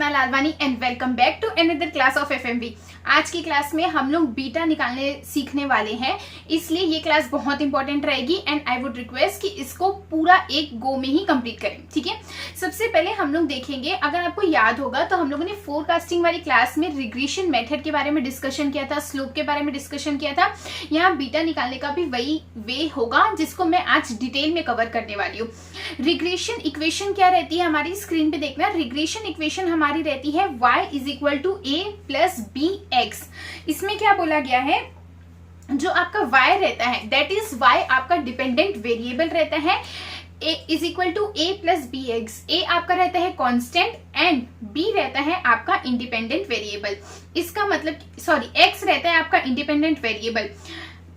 Chetna Lalwani and welcome back to another class of FMV. आज की class में हम लोग बीटा निकालने सीखने वाले हैं, इसलिए ये क्लास बहुत इंपॉर्टेंट रहेगी एंड आई वुड रिक्वेस्ट कि इसको पूरा एक गो में ही कंप्लीट करें। ठीक है, सबसे पहले हम लोग देखेंगे, अगर आपको याद होगा तो हम लोगों ने फोरकास्टिंग वाली क्लास में रिग्रेशन मेथड के बारे में डिस्कशन किया था, स्लोप के बारे में डिस्कशन किया था। यहाँ बीटा निकालने का भी वही वे होगा जिसको मैं आज डिटेल में कवर करने वाली हूँ। रिग्रेशन इक्वेशन क्या रहती है हमारी, स्क्रीन पे देखना। रिग्रेशन इक्वेशन हमारी रहती है y is equal to A plus B x. इसमें क्या बोला गया है, जो आपका y रहता है दैट इज y आपका डिपेंडेंट वेरिएबल रहता है, a is equal to A plus B X. A आपका रहता है कांस्टेंट एंड b रहता है आपका इंडिपेंडेंट वेरिएबल। इसका मतलब x रहता है आपका इंडिपेंडेंट वेरिएबल।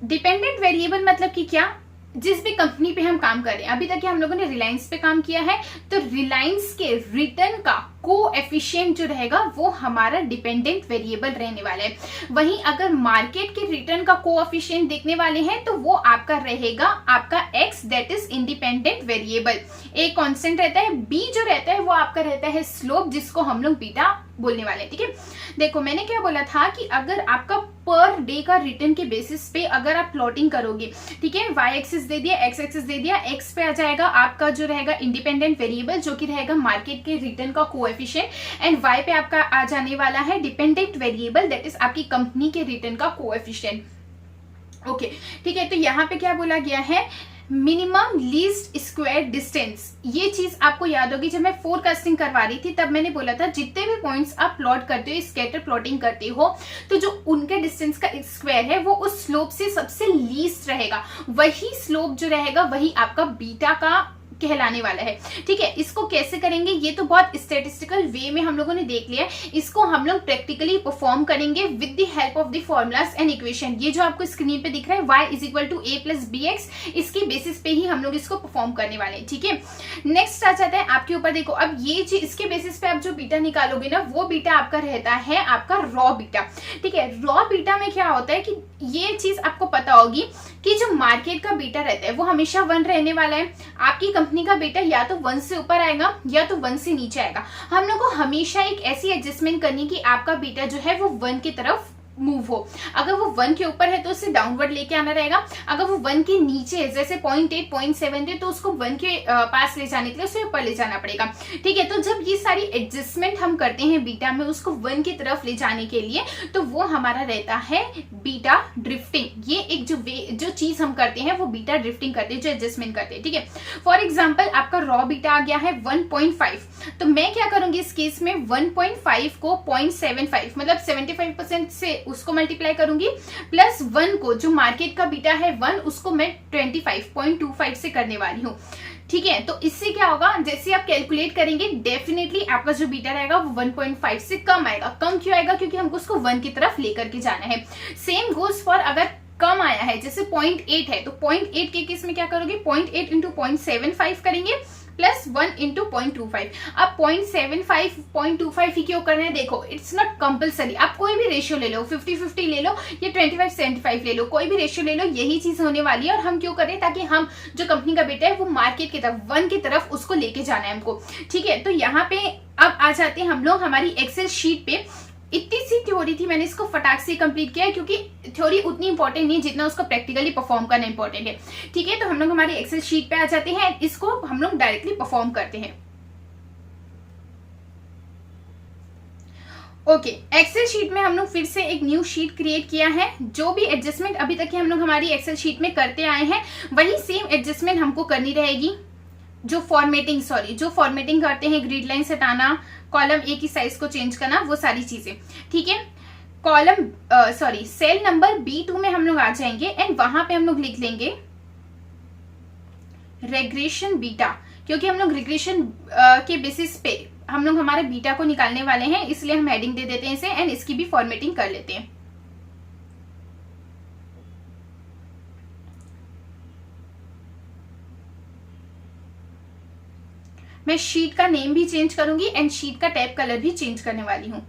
डिपेंडेंट वेरिएबल मतलब कि क्या, जिस भी कंपनी पे हम काम कर रहे हैं, अभी तक हम लोगों ने रिलायंस पे काम किया है, तो रिलायंस के रिटर्न का कोएफिशिएंट जो रहेगा वो हमारा डिपेंडेंट वेरिएबल रहने वाला है। वहीं अगर मार्केट के रिटर्न का कोएफिशिएंट देखने वाले हैं तो वो आपका रहेगा आपका x that is independent variable. A constant रहता है, b जो रहता है वो आपका रहता है स्लोप, जिसको हम लोग बीटा बोलने वाले हैं। ठीक है, देखो मैंने क्या बोला था कि अगर आपका पर डे का रिटर्न के बेसिस पे अगर आप प्लॉटिंग करोगे, ठीक है, y एक्सिस दे दिया, x एक्सिस दे दिया, x पे आ जाएगा आपका जो रहेगा इंडिपेंडेंट वेरिएबल जो कि रहेगा मार्केट के रिटर्न का कोएफिशिएंट एंड y पे आपका आ जाने वाला है डिपेंडेंट वेरिएबल दैट इज आपकी कंपनी के रिटर्न का कोएफिशिएंट। ओके, ठीक है, तो यहाँ पे क्या बोला गया है, मिनिमम लीस्ट स्क्वायर डिस्टेंस। ये चीज आपको याद होगी, जब मैं फोरकास्टिंग करवा रही थी तब मैंने बोला था जितने भी पॉइंट्स आप प्लॉट करते हो, स्कैटर प्लॉटिंग करते हो, तो जो उनके डिस्टेंस का स्क्वायर है वो उस स्लोप से सबसे लीस्ट रहेगा, वही स्लोप जो रहेगा वही आपका बीटा का कहलाने वाला है। ठीक है, इसको कैसे करेंगे, ये तो बहुत स्टैटिस्टिकल वे में हम लोगों ने देख लिया है, इसको हम लोग प्रैक्टिकली परफॉर्म करेंगे with the help of the formulas and equation. ये जो आपको स्क्रीन पे दिख रहा है y is equal to A plus B x, इसकी बेसिस पे ही हम लोग इसको परफॉर्म करने वाले हैं। ठीक है, नेक्स्ट आ जाता है आपके ऊपर। देखो अब ये चीज, इसके बेसिस पे आप जो बीटा निकालोगे ना, वो बीटा आपका रहता है आपका रॉ बीटा। ठीक है, रॉ बीटा में क्या होता है कि ये चीज आपको पता होगी कि जो मार्केट का बीटा रहता है वो हमेशा 1 रहने वाला है। आपकी कंपनी का बीटा या तो 1 से ऊपर आएगा या तो 1 से नीचे आएगा। हम लोग को हमेशा एक ऐसी एडजस्टमेंट करनी कि आपका बीटा जो है वो 1 की तरफ मूव हो। अगर वो 1 के ऊपर है तो उसे डाउनवर्ड लेके आना रहेगा, अगर वो 1 के नीचे है जैसे 0.8 0.7 है तो उसको 1 के पास ले जाने के लिए उसे ऊपर ले जाना पड़ेगा। ठीक है, तो जब ये सारी एडजस्टमेंट हम करते हैं बीटा में उसको 1 की तरफ ले जाने के लिए, तो वो हमारा रहता है बीटा ड्रिफ्टिंग। ये एक जो चीज हम करते हैं वो बीटा ड्रिफ्टिंग करते हैं, जो एडजस्टमेंट करते हैं। ठीक है, फॉर एग्जाम्पल आपका रॉ बीटा आ गया है 1.5, तो मैं क्या करूंगी इस केस में 1.5 को 0.75 मतलब 75% से उसको मल्टीप्लाई करूंगी, प्लस 1 को जो मार्केट का बीटा है 1 उसको मैं 25.25 से करने वाली हूँ। ठीक है, तो इससे क्या होगा, जैसे आप कैलकुलेट करेंगे डेफिनेटली आपका जो बीटा रहेगा वो 1.5 से कम आएगा। कम क्यों आएगा, क्योंकि हमको उसको 1 की तरफ लेकर के जाना है। सेम गोज फॉर अगर कम आया है, जैसे 0.8 है तो 0.8 के केस में क्या करोगे, 0.8 इंटू 0.75 करेंगे प्लस 1 इंटू 0.25। अब 0.75 0.25 ही क्यों करना है, देखो इट्स नॉट कंपलसरी, आप कोई भी रेशियो ले लो, 50-50 ले लो या 25-75 ले लो, कोई भी रेशियो ले लो, यही चीज होने वाली है। और हम क्यों करें, ताकि हम जो कंपनी का बेटा है वो मार्केट की तरफ 1 की तरफ उसको लेके जाना है हमको। ठीक है, तो यहाँ पे अब आ जाते हैं हम लोग हमारी एक्सेल शीट पे। इतनी सी थ्योरी थी, मैंने इसको फटाक से कंप्लीट किया है क्योंकि थ्योरी उतनी इंपॉर्टेंट नहीं जितना उसको प्रैक्टिकली परफॉर्म करना इंपॉर्टेंट है। ठीक है, तो हम लोग हमारी एक्सेल शीट पे आ जाते हैं, इसको हम लोग डायरेक्टली परफॉर्म करते हैं। ओके, एक्सेल शीट में हम लोग फिर से एक न्यू शीट क्रिएट किया है। जो भी एडजस्टमेंट अभी तक हम लोग हमारी एक्सेल शीट में करते आए हैं वही सेम एडजस्टमेंट हमको करनी रहेगी। जो फॉर्मेटिंग करते हैं, ग्रिड लाइन हटाना, कॉलम ए की साइज को चेंज करना, वो सारी चीजें। ठीक है, सेल नंबर B2 में हम लोग आ जाएंगे एंड वहां पे हम लोग लिख लेंगे रेग्रेशन बीटा, क्योंकि हम लोग रिग्रेशन के बेसिस पे हम लोग हमारे बीटा को निकालने वाले हैं, इसलिए हम हेडिंग दे देते हैं इसे एंड इसकी भी फॉर्मेटिंग कर लेते हैं। मैं शीट का नेम भी चेंज करूंगी एंड शीट का टैब कलर भी चेंज करने वाली हूं।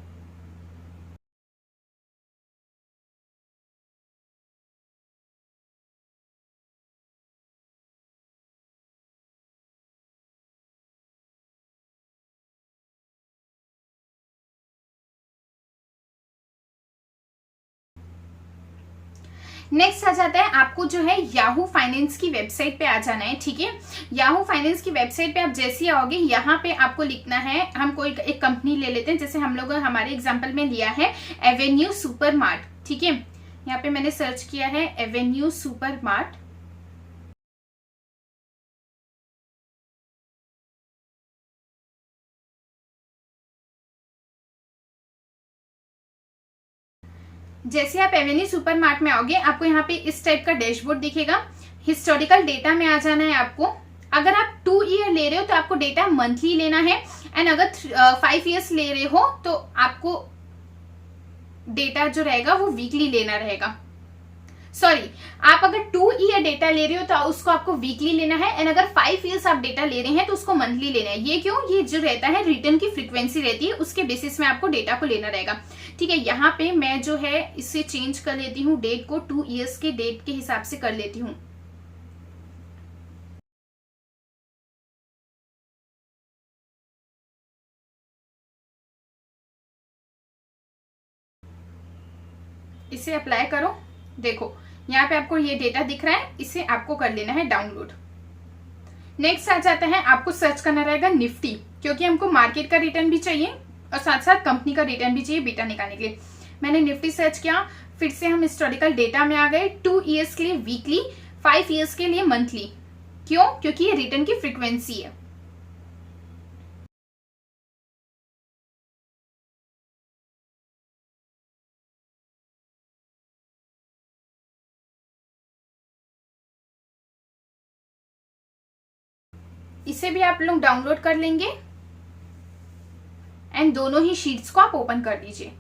नेक्स्ट आ जाता है आपको जो है याहू फाइनेंस की वेबसाइट पे आ जाना है, ठीक है। याहू फाइनेंस की वेबसाइट पे आप जैसे ही आओगे, यहाँ पे आपको लिखना है, हम कोई एक कंपनी ले लेते हैं, जैसे हम लोग हमारे एग्जांपल में लिया है एवेन्यू सुपरमार्ट, ठीक है। यहाँ पे मैंने सर्च किया है एवेन्यू सुपरमार्ट। जैसे आप एवेन्यू सुपरमार्ट में आओगे, आपको यहाँ पे इस टाइप का डैशबोर्ड दिखेगा। हिस्टोरिकल डेटा में आ जाना है आपको। अगर आप 2 ईयर ले रहे हो तो आपको डेटा मंथली लेना है, एंड अगर 5 ईयर्स ले रहे हो तो आपको डेटा जो रहेगा वो वीकली लेना रहेगा। सॉरी, आप अगर 2 ईयर डेटा ले रहे हो तो उसको आपको वीकली लेना है, एंड अगर 5 ईयर्स आप डेटा ले रहे हैं तो उसको मंथली लेना है। ये क्यों? ये जो रहता है रिटर्न की फ्रीक्वेंसी रहती है, उसके बेसिस में आपको डेटा को लेना रहेगा, ठीक है। यहाँ पे मैं जो है इसे चेंज कर लेती हूँ, डेट को 2 ईयर्स के डेट के हिसाब से कर लेती हूँ। इसे अप्लाई करो, देखो यहाँ पे आपको ये डेटा दिख रहा है, इसे आपको कर लेना है डाउनलोड। नेक्स्ट आ जाता है, आपको सर्च करना रहेगा निफ्टी, क्योंकि हमको मार्केट का रिटर्न भी चाहिए और साथ साथ कंपनी का रिटर्न भी चाहिए बीटा निकालने के लिए। मैंने निफ्टी सर्च किया, फिर से हम हिस्टोरिकल डेटा में आ गए। 2 ईयर्स के लिए वीकली, 5 ईयर्स के लिए मंथली। क्यों? क्योंकि ये रिटर्न की फ्रीक्वेंसी है। इसे भी आप लोग डाउनलोड कर लेंगे, एंड दोनों ही शीट्स को आप ओपन कर दीजिए।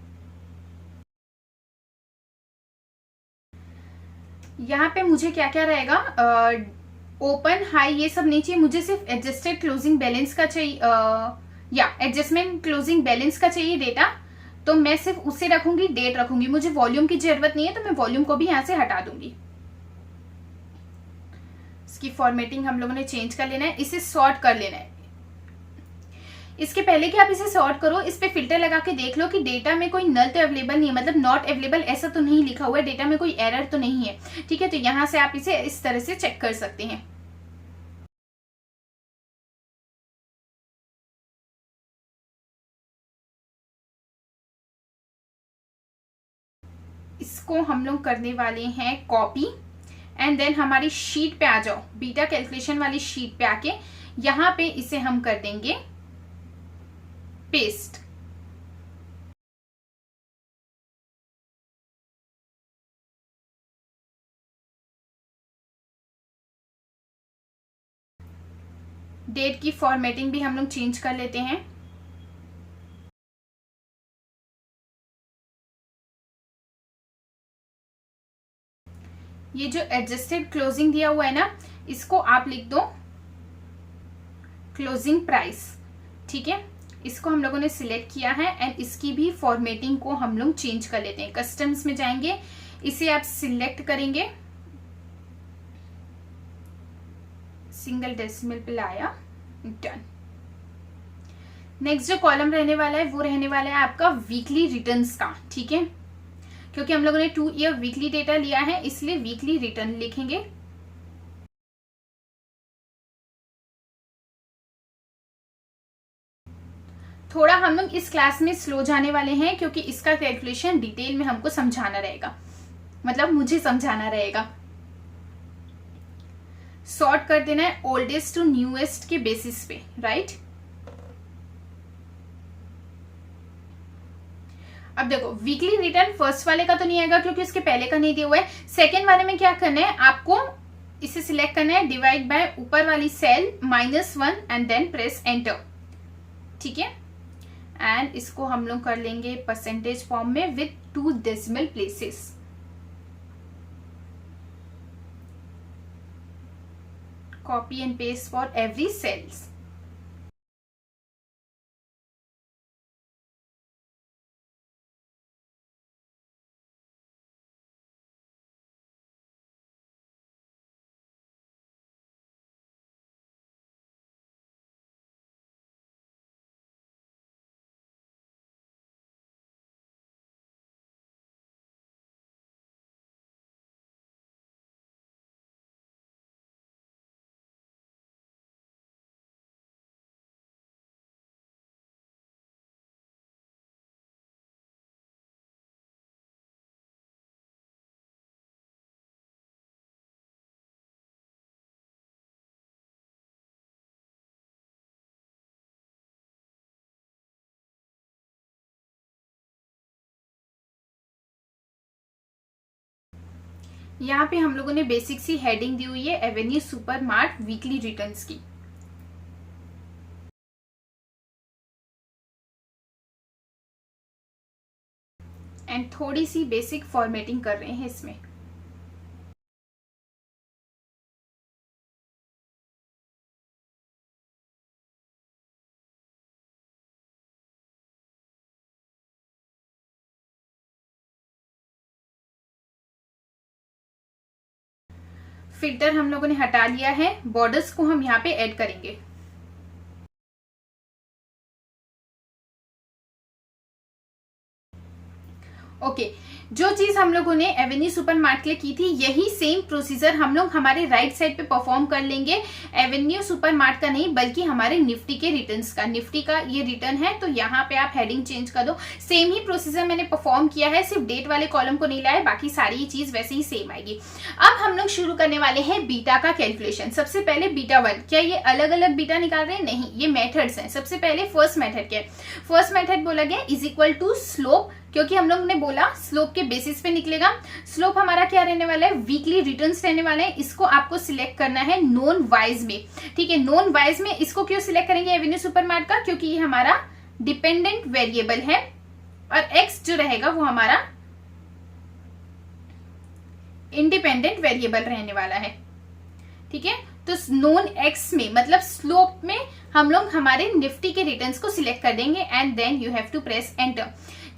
यहाँ पे मुझे क्या क्या रहेगा, ओपन हाई ये सब नहीं चाहिए मुझे, सिर्फ एडजस्टेड क्लोजिंग बैलेंस का चाहिए, या एडजस्टमेंट क्लोजिंग बैलेंस का चाहिए डेटा, तो मैं सिर्फ उसे रखूंगी, डेट रखूंगी। मुझे वॉल्यूम की जरूरत नहीं है, तो मैं वॉल्यूम को भी यहाँ से हटा दूंगी। इसकी फॉर्मेटिंग हम लोगों ने चेंज कर लेना है, इसे सॉर्ट कर लेना है। इसके पहले कि आप इसे सॉर्ट करो, इस पे फिल्टर लगा के देख लो कि डेटा में कोई नल तो अवेलेबल नहीं है, मतलब नॉट अवेलेबल ऐसा तो नहीं लिखा हुआ है, डेटा में कोई एरर तो नहीं है, ठीक है। तो यहां से आप इसे इस तरह से चेक कर सकते हैं। इसको हम लोग करने वाले हैं कॉपी, एंड देन हमारी शीट पे आ जाओ, बीटा कैलकुलेशन वाली शीट पे आके यहां पे इसे हम कर देंगे पेस्ट। डेट की फॉर्मेटिंग भी हम लोग चेंज कर लेते हैं। ये जो एडजस्टेड क्लोजिंग दिया हुआ है ना, इसको आप लिख दो क्लोजिंग प्राइस, ठीक है। इसको हम लोगों ने सिलेक्ट किया है, एंड इसकी भी फॉर्मेटिंग को हम लोग चेंज कर लेते हैं। कस्टम्स में जाएंगे, इसे आप सिलेक्ट करेंगे, सिंगल डेसिमल पे लाया, डन। नेक्स्ट जो कॉलम रहने वाला है वो रहने वाला है आपका वीकली रिटर्न्स का, ठीक है। क्योंकि हम लोगों ने 2 ईयर वीकली डेटा लिया है, इसलिए वीकली रिटर्न लिखेंगे। थोड़ा हम लोग इस क्लास में स्लो जाने वाले हैं, क्योंकि इसका कैलकुलेशन डिटेल में हमको समझाना रहेगा, मतलब मुझे समझाना रहेगा। सॉर्ट कर देना है ओल्डेस्ट टू न्यूएस्ट के बेसिस पे, राइट। अब देखो वीकली रिटर्न फर्स्ट वाले का तो नहीं आएगा, क्योंकि उसके पहले का नहीं दिया हुआ है। सेकेंड वाले में क्या करना है, आपको इसे सिलेक्ट करना है, डिवाइड बाय ऊपर वाली cell -1 and then press enter, ठीक है। एंड इसको हम लोग कर लेंगे परसेंटेज फॉर्म में with 2 decimal places. Copy and paste for every cells. यहाँ पे हम लोगों ने बेसिक सी हेडिंग दी हुई है एवेन्यू सुपरमार्ट वीकली रिटर्न्स की। एंड थोड़ी सी बेसिक फॉर्मेटिंग कर रहे हैं इसमें। फिल्टर हम लोगों ने हटा लिया है, बॉर्डर्स को हम यहाँ पे ऐड करेंगे। ओके जो चीज हम लोगों ने एवेन्यू सुपरमार्ट के लिए की थी, यही सेम प्रोसीजर हम लोग हमारे राइट साइड पे परफॉर्म कर लेंगे। एवेन्यू सुपरमार्ट का नहीं बल्कि हमारे निफ्टी के रिटर्न्स का। निफ्टी का ये रिटर्न है तो यहाँ पे आप हेडिंग चेंज कर दो। सेम ही प्रोसीजर मैंने परफॉर्म किया है, सिर्फ डेट वाले कॉलम को नहीं लाया, बाकी सारी चीज वैसे ही सेम आएगी। अब हम लोग शुरू करने वाले हैं बीटा का कैलकुलेशन। सबसे पहले बीटा 1, क्या ये अलग अलग बीटा निकाल रहे हैं? नहीं, ये मेथड्स हैं। सबसे पहले फर्स्ट मेथड क्या है? फर्स्ट मेथड बोला गया इज इक्वल टू स्लोप, क्योंकि हम लोग ने बोला स्लोप के बेसिस पे निकलेगा। स्लोप हमारा क्या रहने वाला है? वीकली रिटर्न्स रहने वाले हैं। इसको आपको सिलेक्ट करना है नोन वाइज में, ठीक है। नोन वाइज में इसको क्यों सिलेक्ट करेंगे एवेन्यू सुपरमार्ट का? क्योंकि ये हमारा डिपेंडेंट वेरिएबल है और एक्स जो रहेगा वो हमारा इंडिपेंडेंट वेरिएबल रहने वाला है, ठीक है। तो नोन एक्स में मतलब स्लोप में हम लोग हमारे निफ्टी के रिटर्न्स को सिलेक्ट कर देंगे and then you have to press enter,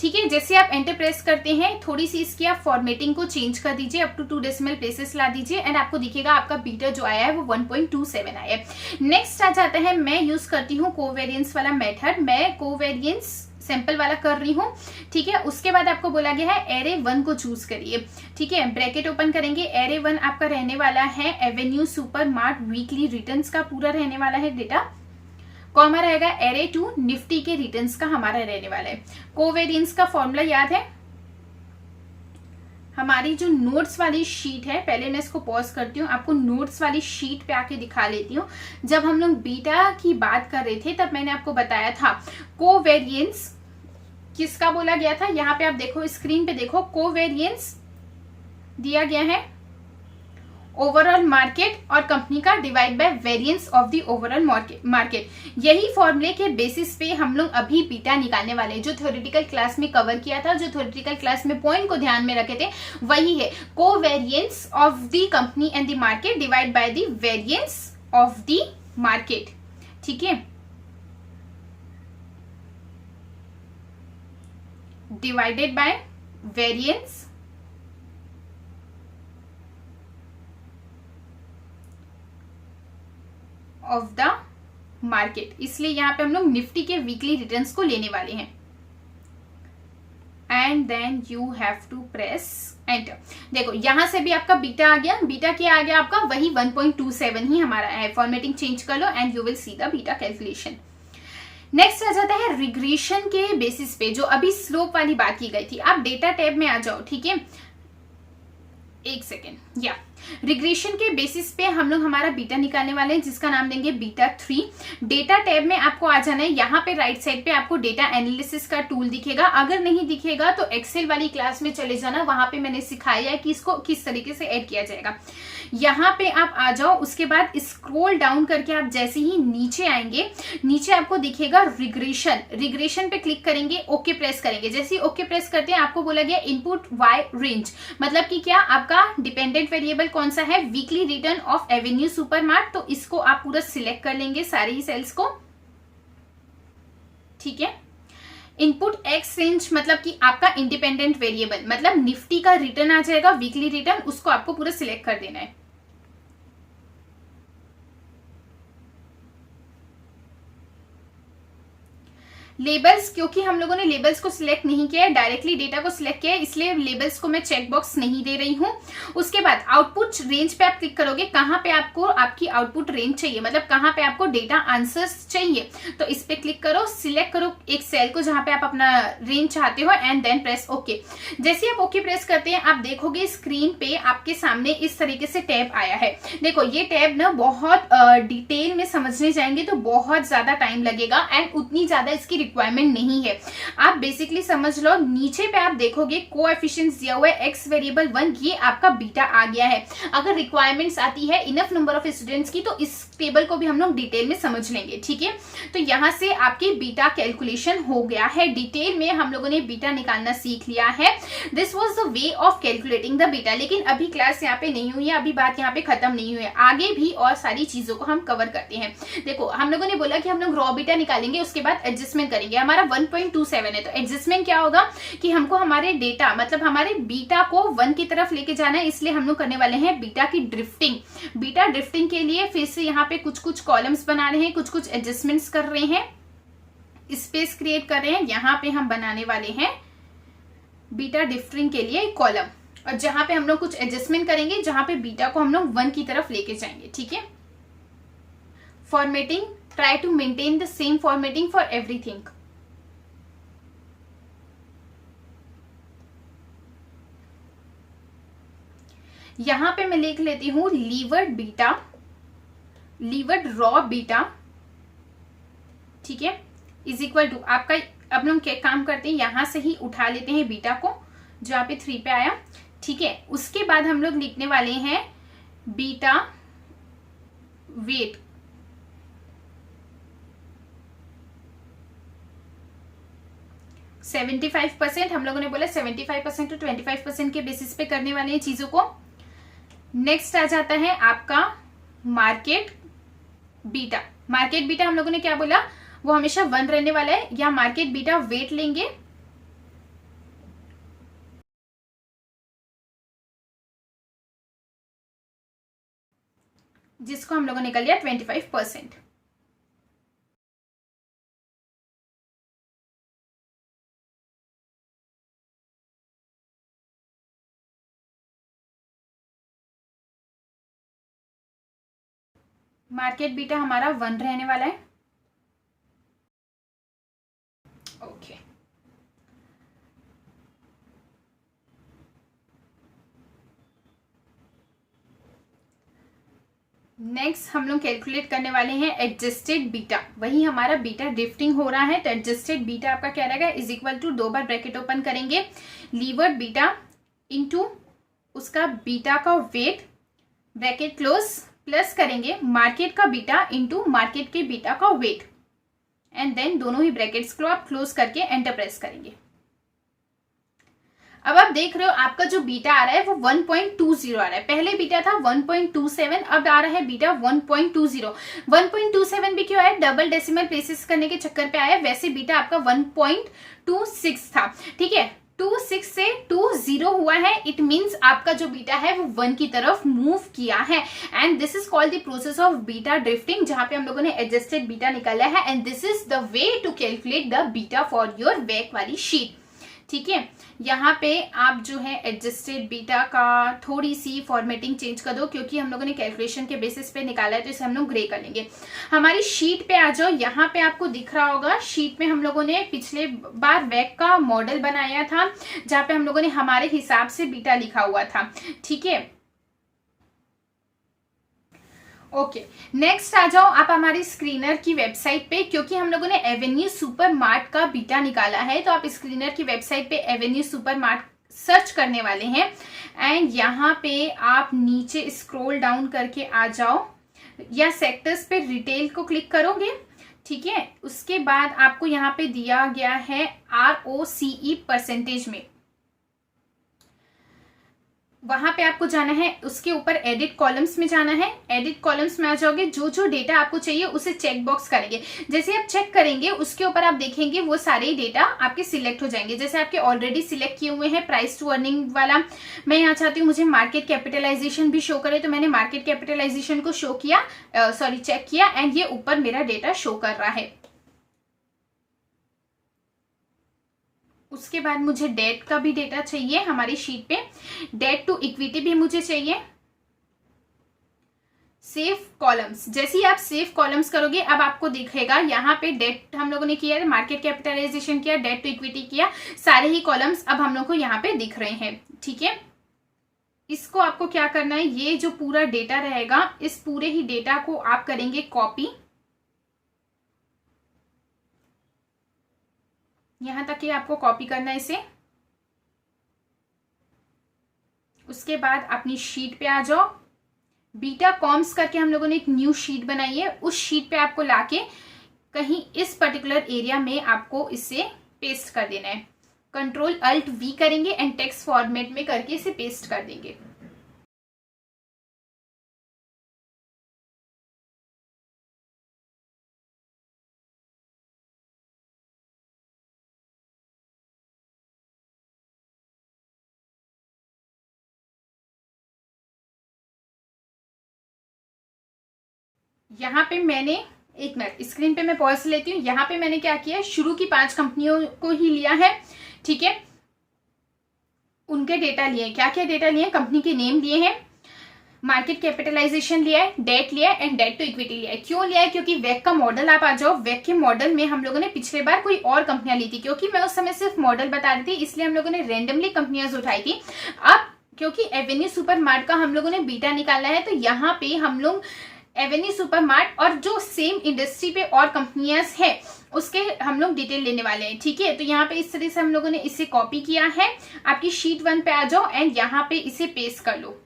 ठीक है। जैसे आप एंटर प्रेस करते हैं थोड़ी सी इसकी आप फॉर्मेटिंग को चेंज कर दीजिए, अप टू 2 डेसिमल प्लेसेस ला दीजिए एंड आपको दिखेगा आपका बीटा जो आया है वो 1.27 आया है। नेक्स्ट आ जाता है, मैं यूज करती हूँ कोवेरियंस वाला मेथड। मैं कोवेरियंस सैंपल वाला कर रही हूँ, ठीक है। उसके बाद आपको बोला गया है एरे 1 को चूज करिए, ठीक है। ब्रैकेट ओपन करेंगे, एरे 1 आपका रहने वाला है एवेन्यू सुपरमार्ट वीकली रिटर्न्स का पूरा रहने वाला है डेटा। कॉमा रहेगा एरे 2 निफ्टी के रिटर्न्स का हमारा रहने वाला है। कोवेरियंस का फॉर्मूला याद है? हमारी जो नोट्स वाली शीट है, पहले मैं इसको पॉज करती हूँ, आपको नोट्स वाली शीट पे आके दिखा लेती हूँ। जब हम लोग बीटा की बात कर रहे थे तब मैंने आपको बताया था कोवेरियंस किसका बोला गया था। यहाँ पे आप देखो, स्क्रीन पे देखो, कोवेरियंस दिया गया है ओवरऑल मार्केट और कंपनी का divide by variance of the overall market. यही फॉर्मूले के बेसिस पे हम लोग अभी बीटा निकालने वाले हैं। जो थ्योरेटिकल क्लास में कवर किया था, जो थ्योरेटिकल क्लास में पॉइंट को ध्यान में रखे थे, वही है covariance of the company and the market divide by the variance of the market, ठीक है। Divided by variance of the market. इसलिए यहां पे हम लोग निफ्टी के वीकली रिटर्न्स को लेने वाले हैं and then you have to press enter. देखो यहां से भी आपका बीटा आ गया। बीटा क्या आ गया आपका? वही 1.27 ही हमारा है। फॉर्मेटिंग चेंज कर लो and you will see the beta calculation. Next आ जाता है रिग्रेशन के बेसिस पे, जो अभी स्लोप वाली बात की गई थी। आप डेटा टैब में आ जाओ, ठीक है। एक सेकेंड, या रिग्रेशन के बेसिस पे हम लोग हमारा बीटा निकालने वाले हैं, जिसका नाम देंगे बीटा 3। डेटा टैब में आपको आ जाना है। यहाँ पे राइट साइड पे आपको डेटा एनालिसिस का टूल दिखेगा। अगर नहीं दिखेगा तो एक्सेल वाली क्लास में चले जाना, वहां पे मैंने सिखाया है कि इसको किस तरीके से ऐड किया जाएगा। यहाँ पे आप आ जाओ, उसके बाद स्क्रॉल डाउन करके आप जैसे ही नीचे आएंगे, नीचे आपको दिखेगा रिग्रेशन। रिग्रेशन पे क्लिक करेंगे, ओके प्रेस करेंगे। जैसे ही ओके प्रेस करते हैं आपको बोला गया इनपुट वाई रेंज, मतलब कि क्या आपका डिपेंडेंट वेरिएबल कौन सा है? Weekly return of Avenue supermart. तो इसको आप पूरा सिलेक्ट कर लेंगे, सारे ही सेल्स को, ठीक है। इनपुट एक्स रेंज मतलब कि आपका इंडिपेंडेंट वेरिएबल, मतलब निफ्टी का रिटर्न आ जाएगा वीकली रिटर्न, उसको आपको पूरा सिलेक्ट कर देना है। लेबल्स, क्योंकि हम लोगों ने लेबल्स को सिलेक्ट नहीं किया है, डायरेक्टली डेटा को सिलेक्ट किया है, इसलिए लेबल्स को मैं चेक बॉक्स नहीं दे रही हूं। उसके बाद आउटपुट रेंज पे आप क्लिक करोगे, कहां पे आपको आपकी आउटपुट रेंज चाहिए, मतलब कहां पे आपको डेटा आंसर्स चाहिए। तो इस पे क्लिक करो, सिलेक्ट करो एक सेल को जहां पे आप अपना रेंज चाहते हो एंड देन प्रेस ओके। जैसे आप ओके प्रेस करते हैं आप देखोगे स्क्रीन पे आपके सामने इस तरीके से टैब आया है। देखो ये टैब ना बहुत डिटेल में समझने जाएंगे तो बहुत ज्यादा टाइम लगेगा एंड उतनी ज्यादा इसकी रिक्वायरमेंट नहीं है। आप बेसिकली समझ लो, नीचे पे आप देखोगे कोएफिशिएंट्स दिया हुआ है x वेरिएबल 1, ये आपका बीटा आ गया है। अगर रिक्वायरमेंट्स आती है इनफ नंबर ऑफ स्टूडेंट्स की तो इस टेबल को भी हम लोग डिटेल में समझ लेंगे, ठीक है। तो यहाँ से आपकी बीटा कैलकुलेशन हो गया है, डिटेल में हम लोगों ने बीटा निकालना सीख लिया है। This was the way of calculating the beta. लेकिन अभी क्लास यहाँ पे नहीं हुई है, अभी बात यहाँ पे खत्म नहीं हुई है, आगे भी और सारी चीजों को हम कवर करते हैं। देखो हम लोगों ने बोला कि हम लोग रॉ बीटा निकालेंगे, उसके बाद एडजस्टमेंट करेंगे। हमारा 1.27 है, तो एडजस्टमेंट क्या होगा कि हमको हमारे डेटा मतलब हमारे बीटा को 1 की तरफ लेके जाना है, इसलिए हम लोग करने वाले हैं बीटा की ड्रिफ्टिंग। बीटा ड्रिफ्टिंग के लिए फिर से यहाँ पे कुछ कुछ कॉलम्स बना रहे हैं, कुछ कुछ एडजस्टमेंट्स कर रहे हैं, स्पेस क्रिएट कर रहे हैं। यहाँ पे हम बनाने वाले हैं बीटा ड्रिफ्टिंग के लिए कॉलम, और जहां पे हम लोग कुछ एडजस्टमेंट करेंगे, जहां पे बीटा को हम लोग 1 की तरफ लेके जाएंगे, ठीक है। Formatting, try to maintain the same formatting for everything. यहां पे मैं लिख लेती हूं levered beta, levered raw beta, ठीक है, इज इक्वल टू आपका। अब हम क्या काम करते हैं, यहां से ही उठा लेते हैं बीटा को, जहां पे 3 पे आया, ठीक है। उसके बाद हम लोग लिखने वाले हैं बीटा वेट, %75। हम लोगों ने बोला 75% टू 25% के बेसिस पे करने वाले हैं चीजों को। नेक्स्ट आ जाता है आपका मार्केट बीटा। मार्केट बीटा हम लोगों ने क्या बोला, वो हमेशा 1 रहने वाला है, या मार्केट बीटा वेट लेंगे, जिसको हम लोगों ने कर लिया 25%। मार्केट बीटा हमारा 1 रहने वाला है, ओके। नेक्स्ट हम लोग कैलकुलेट करने वाले हैं एडजस्टेड बीटा। वही हमारा बीटा ड्रिफ्टिंग हो रहा है, तो एडजस्टेड बीटा आपका क्या रहेगा, इज इक्वल टू 2 बार ब्रैकेट ओपन करेंगे, लीवर्ड बीटा इनटू उसका बीटा का वेट, ब्रैकेट क्लोज, प्लस करेंगे मार्केट का बीटा इंटू मार्केट के बीटा का वेट, एंड देन दोनों ही ब्रैकेट्स को आप क्लोज करके एंटर प्रेस करेंगे। अब आप देख रहे हो आपका जो बीटा आ रहा है वो 1.20 आ रहा है। पहले बीटा था 1.27, अब आ रहा है बीटा 1.20। 1.27 भी क्यों आया, डबल डेसिमल प्लेसेस करने के चक्कर पे आया। वैसे बीटा आपका 1.26 था, ठीक है। 26 से 20 हुआ है, इट मीन्स आपका जो बीटा है वो 1 की तरफ मूव किया है, and this is called the process of beta drifting, जहां पे हम लोगों ने एडजस्टेड बीटा निकाला है, and this is the way to calculate the beta for your back वाली शीट, ठीक है। यहाँ पे आप जो है एडजस्टेड बीटा का थोड़ी सी फॉर्मेटिंग चेंज कर दो, क्योंकि हम लोगों ने कैलकुलेशन के बेसिस पे निकाला है, तो इसे हम लोग ग्रे कर लेंगे। हमारी शीट पे आ जाओ, यहाँ पे आपको दिख रहा होगा शीट में हम लोगों ने पिछले बार वेक का मॉडल बनाया था, जहाँ पे हम लोगों ने हमारे हिसाब से बीटा लिखा हुआ था, ठीक है। ओके, नेक्स्ट आ जाओ आप हमारी स्क्रीनर की वेबसाइट पे, क्योंकि हम लोगों ने एवेन्यू सुपर मार्ट का बीटा निकाला है, तो आप स्क्रीनर की वेबसाइट पे एवेन्यू सुपर मार्ट सर्च करने वाले हैं, एंड यहाँ पे आप नीचे स्क्रॉल डाउन करके आ जाओ, या सेक्टर्स पे रिटेल को क्लिक करोगे, ठीक है। उसके बाद आपको यहाँ पे दिया गया है ROCE परसेंटेज में, वहां पे आपको जाना है, उसके ऊपर एडिट कॉलम्स में जाना है। एडिट कॉलम्स में आ जाओगे, जो जो डेटा आपको चाहिए उसे चेक बॉक्स करेंगे। जैसे आप चेक करेंगे उसके ऊपर आप देखेंगे वो सारे डेटा आपके सिलेक्ट हो जाएंगे। जैसे आपके ऑलरेडी सिलेक्ट किए हुए हैं प्राइस टू अर्निंग वाला, मैं यहाँ चाहती हूँ मुझे मार्केट कैपिटलाइजेशन भी शो करे, तो मैंने मार्केट कैपिटलाइजेशन को शो किया, चेक किया, एंड ये ऊपर मेरा डेटा शो कर रहा है। उसके बाद मुझे डेट का भी डेटा चाहिए हमारी शीट पे, डेट टू इक्विटी भी मुझे चाहिए। सेव कॉलम्स, जैसे ही आप सेव कॉलम्स करोगे अब आपको दिखेगा यहाँ पे डेट हम लोगों ने किया, मार्केट कैपिटलाइजेशन किया, डेट टू इक्विटी किया, सारे ही कॉलम्स अब हम लोग को यहाँ पे दिख रहे हैं, ठीक है। इसको आपको क्या करना है, ये जो पूरा डेटा रहेगा इस पूरे ही डेटा को आप करेंगे कॉपी, यहां तक कि आपको कॉपी करना है इसे। उसके बाद अपनी शीट पे आ जाओ। बीटा कॉम्स करके हम लोगों ने एक न्यू शीट बनाई है, उस शीट पे आपको लाके कहीं इस पर्टिकुलर एरिया में आपको इसे पेस्ट कर देना है। कंट्रोल अल्ट वी करेंगे एंड टेक्स्ट फॉर्मेट में करके इसे पेस्ट कर देंगे। यहाँ पे मैंने, एक मिनट, स्क्रीन पे मैं पॉज लेती हूँ। यहाँ पे मैंने क्या किया है, शुरू की 5 कंपनियों को ही लिया है, ठीक है। उनके डेटा लिए, क्या क्या डेटा लिए, कंपनी के नेम लिए हैं, मार्केट कैपिटलाइजेशन लिया है, डेट लिया है एंड डेट टू इक्विटी लिया है। क्यों लिया है, क्योंकि वेक का मॉडल, आप आ जाओ, वेक के मॉडल में हम लोगों ने पिछले बार कोई और कंपनियां ली थी, क्योंकि मैं उस समय सिर्फ मॉडल बता रही थी, इसलिए हम लोगों ने रेंडमली कंपनियां उठाई थी। अब क्योंकि एवेन्यू सुपरमार्ट का हम लोगों ने बीटा निकाला है, तो यहाँ पे हम लोग एवेन्यू सुपरमार्ट और जो सेम इंडस्ट्री पे और कंपनियां हैं उसके हम लोग डिटेल लेने वाले हैं, ठीक है। तो यहाँ पे इस तरह से हम लोगों ने इसे कॉपी किया है। आपकी शीट 1 पे आ जाओ एंड यहाँ पे इसे पेस्ट कर लो।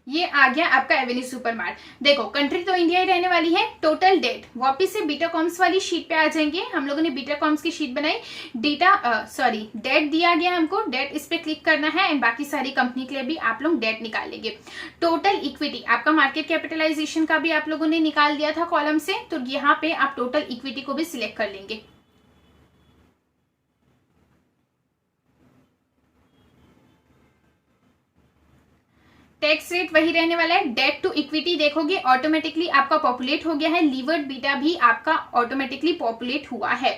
ये आ गया आपका एवेन्यू सुपरमार्ट। देखो कंट्री तो इंडिया ही रहने वाली है। टोटल डेट, वापिस से बीटा कॉम्स वाली शीट पे आ जाएंगे। हम लोगों ने बीटा कॉम्स की शीट बनाई, डेट दिया गया हमको, डेट इस पे क्लिक करना है एंड बाकी सारी कंपनी के लिए भी आप लोग डेट निकाल लेंगे। टोटल इक्विटी, आपका मार्केट कैपिटलाइजेशन का भी आप लोगों ने निकाल दिया था कॉलम से, तो यहाँ पे आप टोटल इक्विटी को भी सिलेक्ट कर लेंगे। टैक्स रेट वही रहने वाला है। डेट टू इक्विटी देखोगे ऑटोमेटिकली आपका पॉपुलेट हो गया है। लीवर्ड बीटा भी आपका ऑटोमेटिकली पॉपुलेट हुआ है।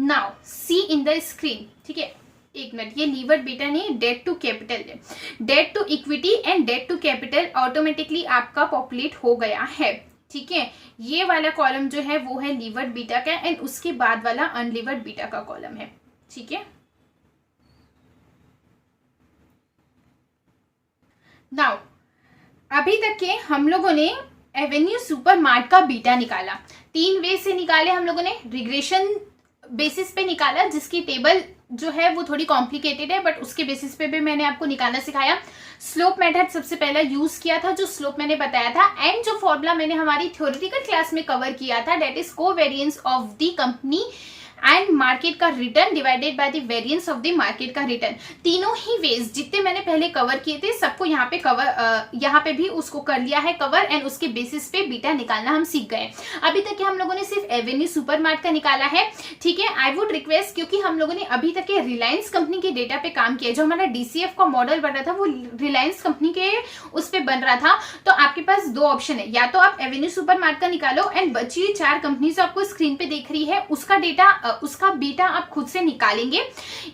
Now see in the screen, ठीक है, एक मिनट, ये लीवर्ड बीटा नहीं, डेट टू कैपिटल है। Debt to equity and debt to capital automatically आपका पॉपुलेट हो गया है, ठीक है। ये वाला कॉलम जो है वो है लीवर्ड बीटा का एंड उसके बाद वाला अनलीवर्ड बीटा का कॉलम है, ठीक है। नाउ अभी तक के हम लोगों ने एवेन्यू सुपरमार्ट का बीटा निकाला। 3 वे से निकाले हम लोगों ने। रिग्रेशन बेसिस पे निकाला, जिसकी टेबल जो है वो थोड़ी कॉम्प्लिकेटेड है, बट उसके बेसिस पे भी मैंने आपको निकालना सिखाया। स्लोप मेथड सबसे पहला यूज किया था, जो स्लोप मैंने बताया था, एंड जो फॉर्मूला मैंने हमारी थ्योरेटिकल क्लास में कवर किया था, that is covariance of the company and market का return divided by the variance of the market का रिटर्न। तीनों ही वेज जितने मैंने पहले कवर किए थे सबको यहाँ पे कवर, यहाँ पे भी उसको कर लिया है कवर एंड उसके बेसिस पे बीटा निकालना हम सीख गए। अभी तक हम लोगों ने सिर्फ एवेन्यू सुपरमार्ट का निकाला है, ठीक है। आई वुड रिक्वेस्ट, क्योंकि हम लोगों ने अभी तक के रिलायंस कंपनी के डेटा पे काम किया, जो हमारा डीसीएफ का मॉडल बन रहा था वो रिलायंस कंपनी के उस पे बन रहा था, तो आपके पास 2 ऑप्शन है, या तो आप एवेन्यू सुपरमार्ट का निकालो एंड बची हुई 4 कंपनी जो आपको स्क्रीन पे देख रही है उसका डेटा, उसका बीटा आप खुद से निकालेंगे,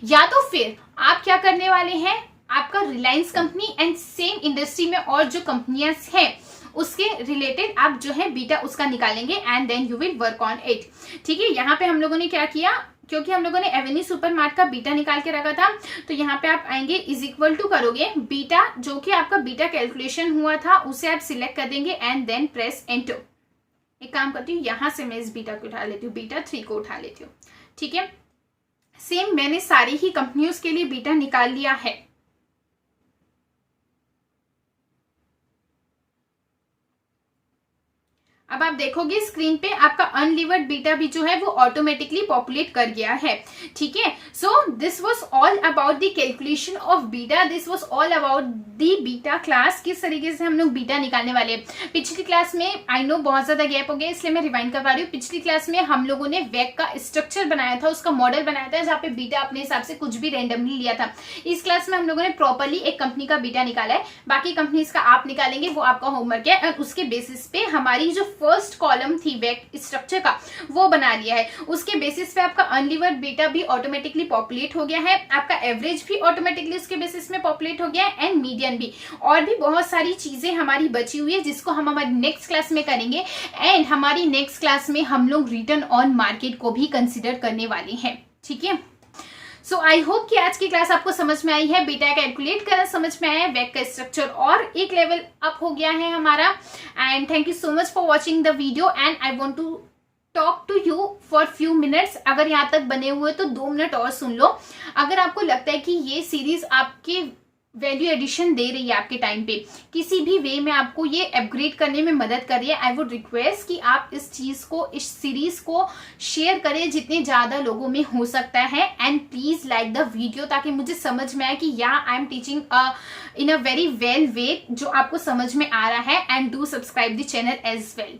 या तो फिर आप क्या करने वाले हैं, आपका Reliance company and same industry में और जो कंपनियां हैं उसके रिलेटेड आप जो है बीटा उसका निकालेंगे and then you will work on it, ठीक है। यहाँ पे हम लोगों ने क्या किया, क्योंकि हम लोगों ने एवेन्यू सुपरमार्ट का बीटा निकाल के रखा था, तो यहाँ पे आप आएंगे, इज इक्वल टू करोगे बीटा, जो कि आपका बीटा कैलकुलेशन हुआ था उसे आप सिलेक्ट कर देंगे एंड देन प्रेस एंटर। एक काम करती हूँ, यहां से मैं इस बीटा को उठा लेती हूँ, बीटा 3 को उठा लेती हूँ, ठीक है। सेम मैंने सारी ही कंपनियों के लिए बीटा निकाल लिया है। अब आप देखोगे स्क्रीन पे आपका अनलीवर्ड बीटा भी जो है वो ऑटोमेटिकली पॉपुलेट कर गया है, ठीक है। So this was all about the calculation of beta, this was all about the beta class, किस तरीके से हम लोग बीटा निकालने वाले हैं। पिछली क्लास में आई नो बहुत ज्यादा गैप हो गया, इसलिए मैं रिवाइंड करवा रही हूँ। पिछली क्लास में हम लोगों ने वेक का स्ट्रक्चर बनाया था, उसका मॉडल बनाया था, जहाँ पे बीटा अपने हिसाब से कुछ भी रेंडमली लिया था। इस क्लास में हम लोगों ने प्रॉपरली एक कंपनी का बीटा निकाला है, बाकी कंपनीज का आप निकालेंगे, वो आपका होमवर्क है, और उसके बेसिस पे हमारी जो फर्स्ट कॉलम थी वेक स्ट्रक्चर का वो बना लिया है। उसके बेसिस पे आपका अनलीवर्ड बीटा भी ऑटोमेटिकली पॉपुलेट हो गया है, आपका एवरेज भी ऑटोमेटिकली उसके बेसिस में पॉपुलेट हो गया है, एंड मीडियन भी, और भी बहुत सारी चीजें हमारी बची हुई है जिसको हम हमारी नेक्स्ट क्लास में करेंगे। एंड हमारी नेक्स्ट क्लास में हम लोग रिटर्न ऑन मार्केट को भी कंसिडर करने वाले हैं, ठीक है। सो आई होप कि आज की क्लास आपको समझ में आई है, बीटा कैलकुलेट करना समझ में आया है, वेग का स्ट्रक्चर और एक लेवल अप हो गया है हमारा। And thank you so much for watching the video and I want to talk to you for few minutes. अगर यहाँ तक बने हुए तो 2 मिनट और सुन लो। अगर आपको लगता है कि ये सीरीज आपके वैल्यू एडिशन दे रही है, आपके टाइम पे किसी भी वे में आपको ये अपग्रेड करने में मदद कर रही है, आई वुड रिक्वेस्ट कि आप इस चीज को, इस सीरीज को शेयर करें जितने ज्यादा लोगों में हो सकता है। And please like the video ताकि मुझे समझ में आए कि या I am teaching in a very well way जो आपको समझ में आ रहा है। And do subscribe the channel as well.